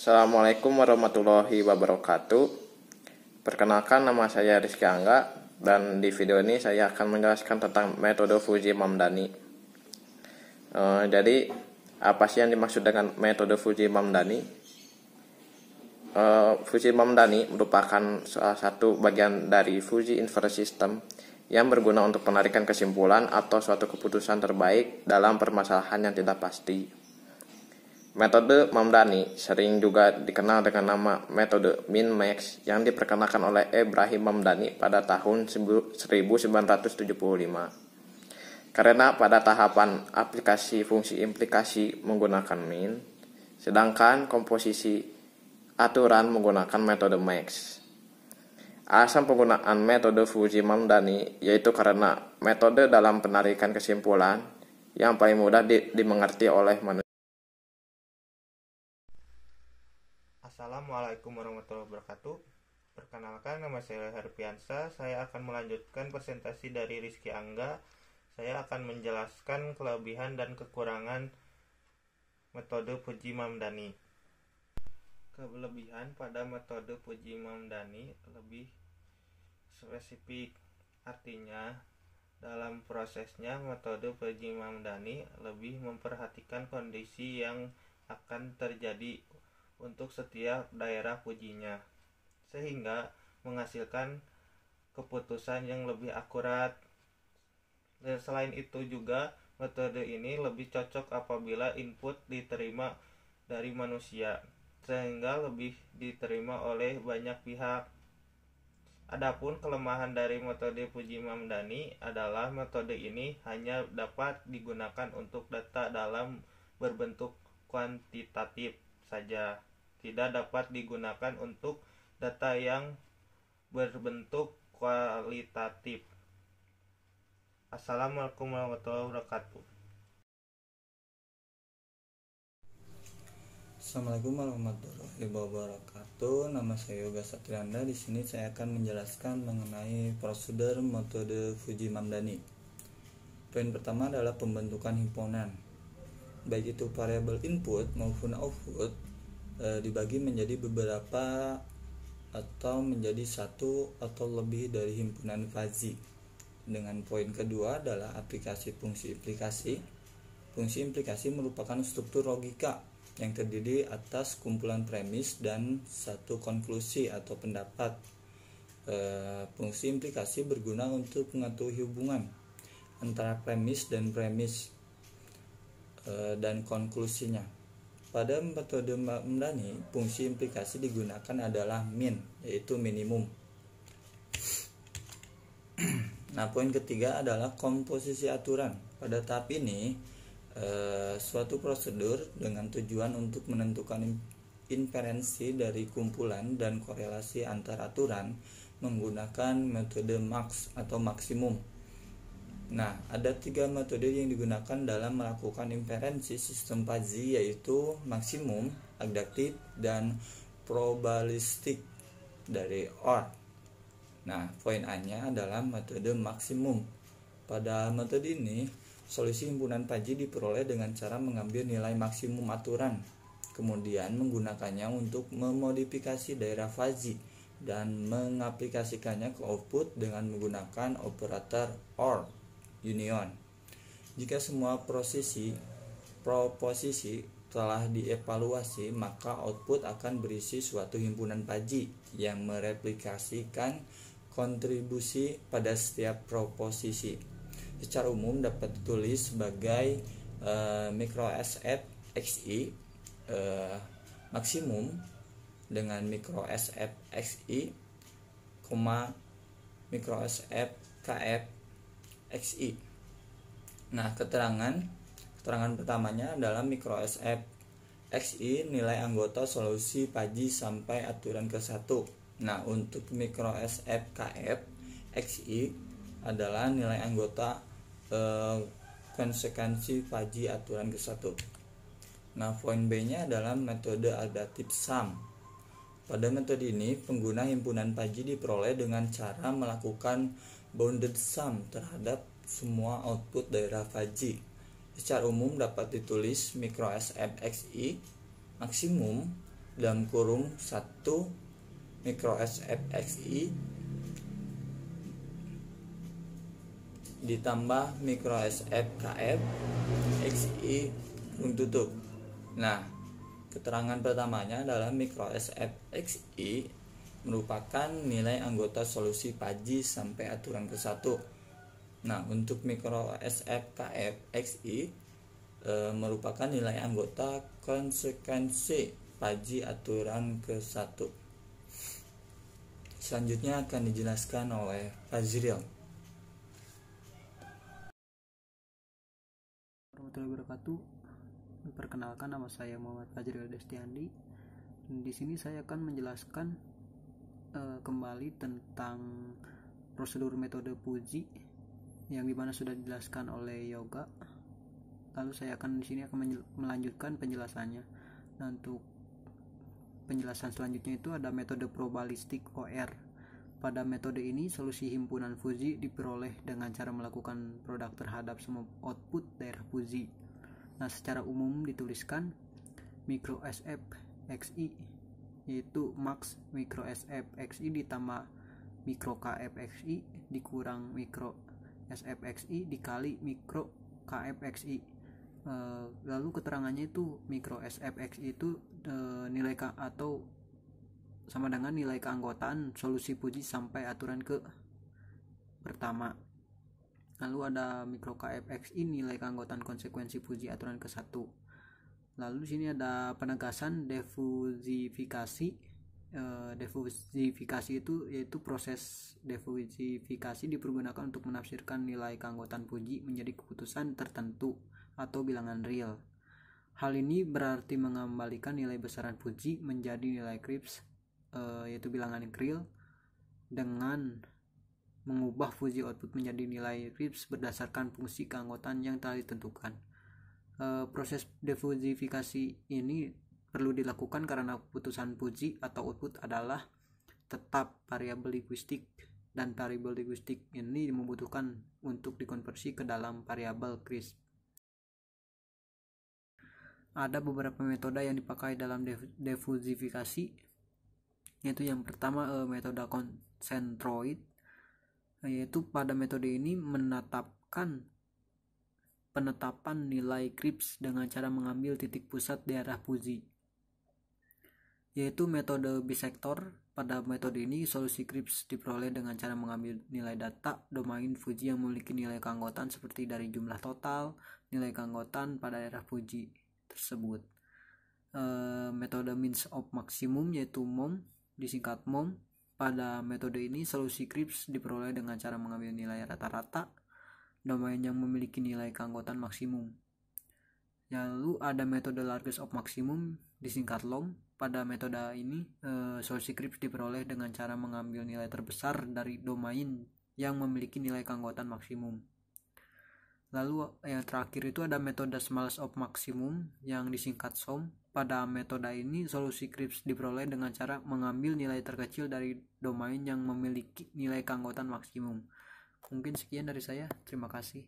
Assalamualaikum warahmatullahi wabarakatuh. Perkenalkan, nama saya Rizky Angga, dan di video ini saya akan menjelaskan tentang metode Fujimamdani. Jadi, apa sih yang dimaksud dengan metode Fujimamdani? Fujimamdani merupakan salah satu bagian dari Fuji Inverse System yang berguna untuk penarikan kesimpulan atau suatu keputusan terbaik dalam permasalahan yang tidak pasti. Metode Mamdani sering juga dikenal dengan nama metode min-max yang diperkenalkan oleh Ibrahim Mamdani pada tahun 1975. Karena pada tahapan aplikasi fungsi implikasi menggunakan min, sedangkan komposisi aturan menggunakan metode max. Alasan penggunaan metode Fujimamdani yaitu karena metode dalam penarikan kesimpulan yang paling mudah dimengerti oleh manusia. Assalamualaikum warahmatullahi wabarakatuh. Perkenalkan, nama saya Herpiansa. Saya akan melanjutkan presentasi dari Rizky Angga. Saya akan menjelaskan kelebihan dan kekurangan metode Fujimamdani. Kelebihan pada metode Fujimamdani lebih spesifik. Artinya, dalam prosesnya metode Fujimamdani lebih memperhatikan kondisi yang akan terjadi untuk setiap daerah Fujinya, sehingga menghasilkan keputusan yang lebih akurat. Dan selain itu juga metode ini lebih cocok apabila input diterima dari manusia, sehingga lebih diterima oleh banyak pihak. Adapun kelemahan dari metode Fujimamdani adalah metode ini hanya dapat digunakan untuk data dalam berbentuk kuantitatif saja, tidak dapat digunakan untuk data yang berbentuk kualitatif. Assalamualaikum warahmatullahi wabarakatuh. Assalamualaikum warahmatullahi wabarakatuh. Nama saya Yoga Satrianda. Di sini saya akan menjelaskan mengenai prosedur metode Fujimamdani. Poin pertama adalah pembentukan himpunan. Baik itu variabel input maupun output dibagi menjadi beberapa atau menjadi satu atau lebih dari himpunan fuzzy. Dengan poin kedua adalah aplikasi fungsi implikasi. Fungsi implikasi merupakan struktur logika yang terdiri atas kumpulan premis dan satu konklusi atau pendapat. Fungsi implikasi berguna untuk mengetahui hubungan antara premis dan konklusinya. Pada metode Mamdani, fungsi implikasi digunakan adalah min, yaitu minimum. Nah, poin ketiga adalah komposisi aturan. Pada tahap ini, suatu prosedur dengan tujuan untuk menentukan inferensi dari kumpulan dan korelasi antar aturan menggunakan metode max atau maksimum. Nah, ada 3 metode yang digunakan dalam melakukan inferensi sistem fuzzy, yaitu maksimum, adaptif, dan probabilistik dari OR. Nah, poin A-nya adalah metode maksimum. Pada metode ini, solusi himpunan fuzzy diperoleh dengan cara mengambil nilai maksimum aturan, kemudian menggunakannya untuk memodifikasi daerah fuzzy dan mengaplikasikannya ke output dengan menggunakan operator OR union. Jika semua proposisi telah dievaluasi, maka output akan berisi suatu himpunan fuzzy yang mereplikasikan kontribusi pada setiap proposisi. Secara umum dapat ditulis sebagai micro SF XI maksimum dengan micro SF XI, micro SF KF XI. Nah, keterangan pertamanya adalah micro SF XI nilai anggota solusi fuzzy sampai aturan ke-1. Nah, untuk micro SF KF XI adalah nilai anggota konsekuensi fuzzy aturan ke-1. Nah, poin B-nya adalah metode adaptive sum. Pada metode ini, pengguna himpunan fuzzy diperoleh dengan cara melakukan bounded sum terhadap semua output daerah fuzzy. Secara umum dapat ditulis micro SF XI maksimum dalam kurung 1 mikro SFXI ditambah mikro SFKF XI kurung tutup. Nah, keterangan pertamanya adalah mikro SFXI merupakan nilai anggota solusi Paji sampai aturan ke-1. Nah, untuk mikro SFKF XI merupakan nilai anggota konsekuensi Paji aturan ke-1. Selanjutnya akan dijelaskan oleh Fazril. Warahmatullahi wabarakatuh. Perkenalkan, nama saya Muhammad Fazril Destiandi. Di sini saya akan menjelaskan kembali tentang prosedur metode Puji yang dimana sudah dijelaskan oleh Yoga. Lalu saya akan di sini melanjutkan penjelasannya. Nah, untuk penjelasan selanjutnya itu ada metode probabilistik OR. Pada metode ini, solusi himpunan Fuji diperoleh dengan cara melakukan produk terhadap semua output daerah Fuji. Nah, secara umum dituliskan mikro SF XI yaitu max mikro SF XI ditambah mikro KF XI dikurang mikro SF XI dikali mikro KF XI. Lalu keterangannya itu mikro SF XI itu nilai atau sama dengan nilai keanggotaan solusi Puji sampai aturan ke pertama. Lalu ada mikro KFXI nilai keanggotaan konsekuensi Puji aturan ke-1. Lalu di sini ada penegasan defusifikasi. Defusifikasi itu yaitu proses defusifikasi dipergunakan untuk menafsirkan nilai keanggotaan Puji menjadi keputusan tertentu atau bilangan real. Hal ini berarti mengembalikan nilai besaran Puji menjadi nilai Kripps yaitu bilangan real dengan mengubah Fuji output menjadi nilai Kripps berdasarkan fungsi keanggotaan yang telah ditentukan. Proses defusifikasi ini perlu dilakukan karena keputusan Puji atau output adalah tetap variabel linguistik, dan variabel linguistik ini membutuhkan untuk dikonversi ke dalam variabel Kripps. Ada beberapa metode yang dipakai dalam defusifikasi, yaitu yang pertama metode concentroid, yaitu pada metode ini penetapan nilai Kripps dengan cara mengambil titik pusat daerah Puji, yaitu metode bisektor. Pada metode ini solusi Kripps diperoleh dengan cara mengambil nilai data domain Fuji yang memiliki nilai keanggotaan seperti dari jumlah total nilai keanggotaan pada daerah Fuji tersebut. Metode means of maximum yaitu MOM, disingkat MOM. Pada metode ini solusi Kripps diperoleh dengan cara mengambil nilai rata-rata domain yang memiliki nilai keanggotaan maksimum. Lalu ada metode largest of maximum, disingkat LOM. Pada metode ini solusi Kripps diperoleh dengan cara mengambil nilai terbesar dari domain yang memiliki nilai keanggotaan maksimum. Lalu yang terakhir itu ada metode smallest of maximum yang disingkat SOM. Pada metode ini solusi Kripps diperoleh dengan cara mengambil nilai terkecil dari domain yang memiliki nilai keanggotaan maksimum. Mungkin sekian dari saya. Terima kasih.